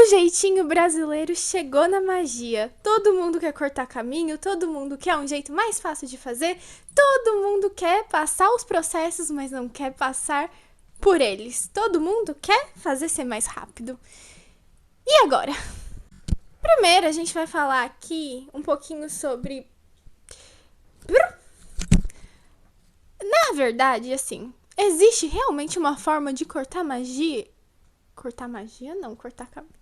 jeitinho brasileiro chegou na magia. Todo mundo quer cortar caminho, todo mundo quer um jeito mais fácil de fazer, todo mundo quer passar os processos, mas não quer passar por eles. Todo mundo quer fazer ser mais rápido. E agora? Primeiro, a gente vai falar aqui um pouquinho sobre... Na verdade, assim, existe realmente uma forma de cortar magia? Cortar magia? Não, cortar caminho.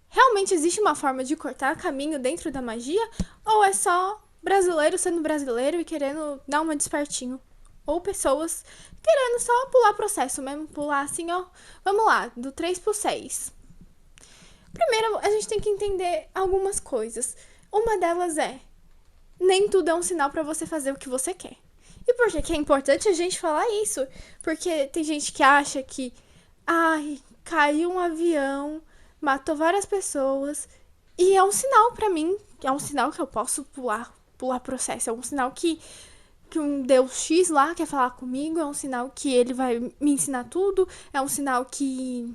Realmente existe uma forma de cortar caminho dentro da magia? Ou é só brasileiro sendo brasileiro e querendo dar uma despertinho? Ou pessoas querendo só pular processo mesmo, pular assim, ó. Vamos lá, do 3 pro 6. Primeiro, a gente tem que entender algumas coisas. Uma delas é, nem tudo é um sinal pra você fazer o que você quer. E por que é importante a gente falar isso? Porque tem gente que acha que, caiu um avião, matou várias pessoas, e é um sinal pra mim, é um sinal que eu posso pular processo, é um sinal que um Deus X lá quer falar comigo, é um sinal que ele vai me ensinar tudo, é um sinal que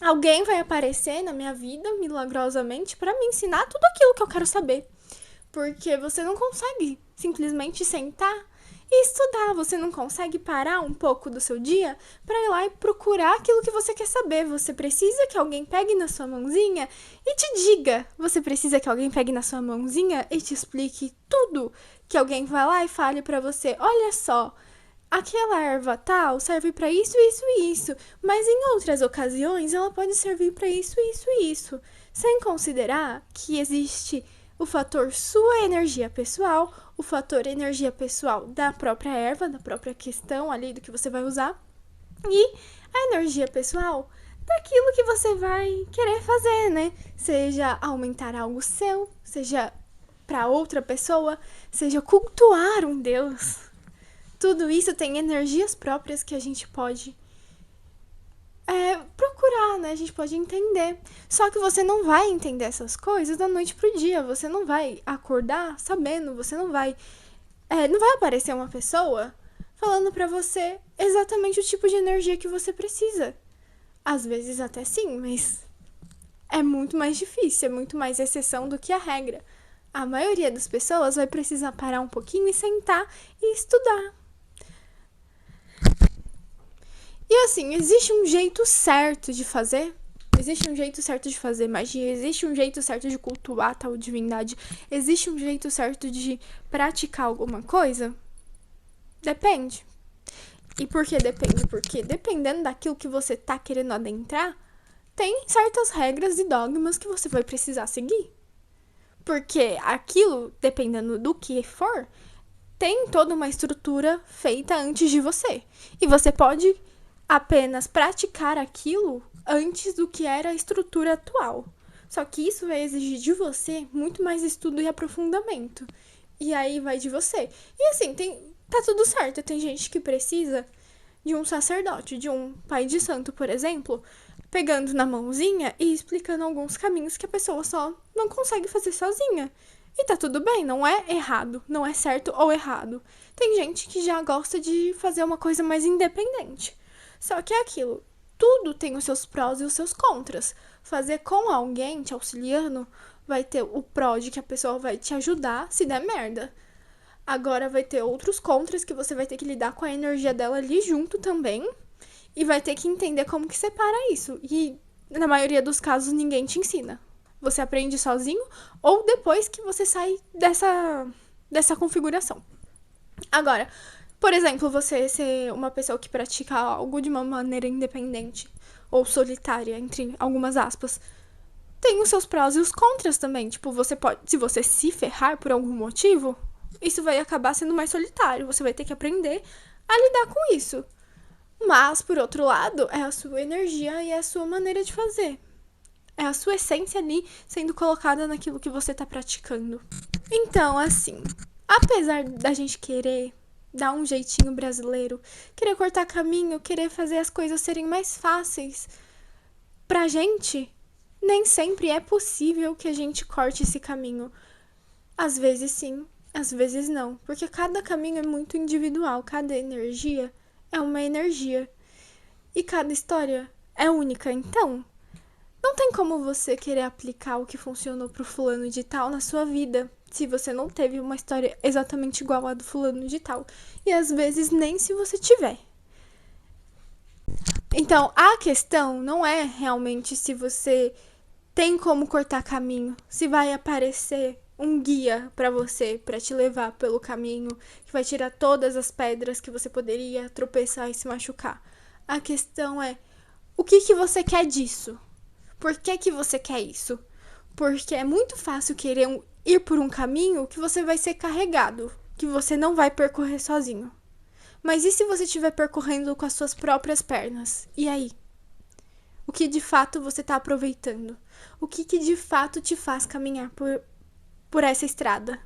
alguém vai aparecer na minha vida, milagrosamente, pra me ensinar tudo aquilo que eu quero saber. Porque você não consegue simplesmente sentar e estudar. Você não consegue parar um pouco do seu dia para ir lá e procurar aquilo que você quer saber. Você precisa que alguém pegue na sua mãozinha e te diga. Você precisa que alguém pegue na sua mãozinha e te explique tudo. Que alguém vá lá e fale para você, olha só, aquela erva tal serve para isso, isso e isso, mas em outras ocasiões ela pode servir para isso, isso e isso. Sem considerar que existe o fator sua energia pessoal, o fator energia pessoal da própria erva, da própria questão ali do que você vai usar, e a energia pessoal daquilo que você vai querer fazer, né? Seja aumentar algo seu, seja para outra pessoa, seja cultuar um Deus. Tudo isso tem energias próprias que a gente pode procurar, né? A gente pode entender. Só que você não vai entender essas coisas da noite pro dia. Você não vai acordar sabendo. Você não vai... não vai aparecer uma pessoa falando pra você exatamente o tipo de energia que você precisa. Às vezes até sim, mas é muito mais difícil. É muito mais exceção do que a regra. A maioria das pessoas vai precisar parar um pouquinho e sentar e estudar. E assim, existe um jeito certo de fazer? Existe um jeito certo de fazer magia? Existe um jeito certo de cultuar tal divindade? Existe um jeito certo de praticar alguma coisa? Depende. E por que depende? Porque dependendo daquilo que você tá querendo adentrar, tem certas regras e dogmas que você vai precisar seguir. Porque aquilo, dependendo do que for, tem toda uma estrutura feita antes de você. E você pode apenas praticar aquilo antes do que era a estrutura atual. Só que isso vai exigir de você muito mais estudo e aprofundamento. E aí vai de você. E assim, tá tudo certo. Tem gente que precisa de um sacerdote, de um pai de santo, por exemplo, pegando na mãozinha e explicando alguns caminhos que a pessoa só não consegue fazer sozinha. E tá tudo bem, não é errado, não é certo ou errado. Tem gente que já gosta de fazer uma coisa mais independente. Só que é aquilo, tudo tem os seus prós e os seus contras. Fazer com alguém te auxiliando vai ter o pró de que a pessoa vai te ajudar se der merda. Agora vai ter outros contras que você vai ter que lidar com a energia dela ali junto também. E vai ter que entender como que separa isso. E na maioria dos casos ninguém te ensina. Você aprende sozinho ou depois que você sai dessa configuração. Agora, por exemplo, você ser uma pessoa que pratica algo de uma maneira independente ou solitária, entre algumas aspas, tem os seus prós e os contras também. Tipo, você pode, se você se ferrar por algum motivo, isso vai acabar sendo mais solitário. Você vai ter que aprender a lidar com isso. Mas, por outro lado, é a sua energia e é a sua maneira de fazer. É a sua essência ali sendo colocada naquilo que você tá praticando. Então, assim, apesar da gente querer dar um jeitinho brasileiro, querer cortar caminho, querer fazer as coisas serem mais fáceis pra gente, nem sempre é possível que a gente corte esse caminho. Às vezes sim, às vezes não, porque cada caminho é muito individual, cada energia é uma energia e cada história é única. Então, não tem como você querer aplicar o que funcionou pro fulano de tal na sua vida, se você não teve uma história exatamente igual a do fulano de tal. E às vezes nem se você tiver. Então, a questão não é realmente se você tem como cortar caminho, se vai aparecer um guia para você, para te levar pelo caminho, que vai tirar todas as pedras que você poderia tropeçar e se machucar. A questão é, o que você quer disso? Por que você quer isso? Porque é muito fácil querer ir por um caminho que você vai ser carregado, que você não vai percorrer sozinho. Mas e se você estiver percorrendo com as suas próprias pernas? E aí? O que de fato você está aproveitando? O que de fato te faz caminhar por essa estrada?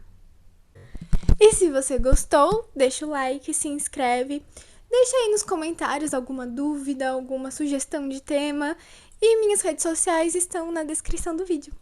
E se você gostou, deixa o like, se inscreve. Deixa aí nos comentários alguma dúvida, alguma sugestão de tema. E minhas redes sociais estão na descrição do vídeo.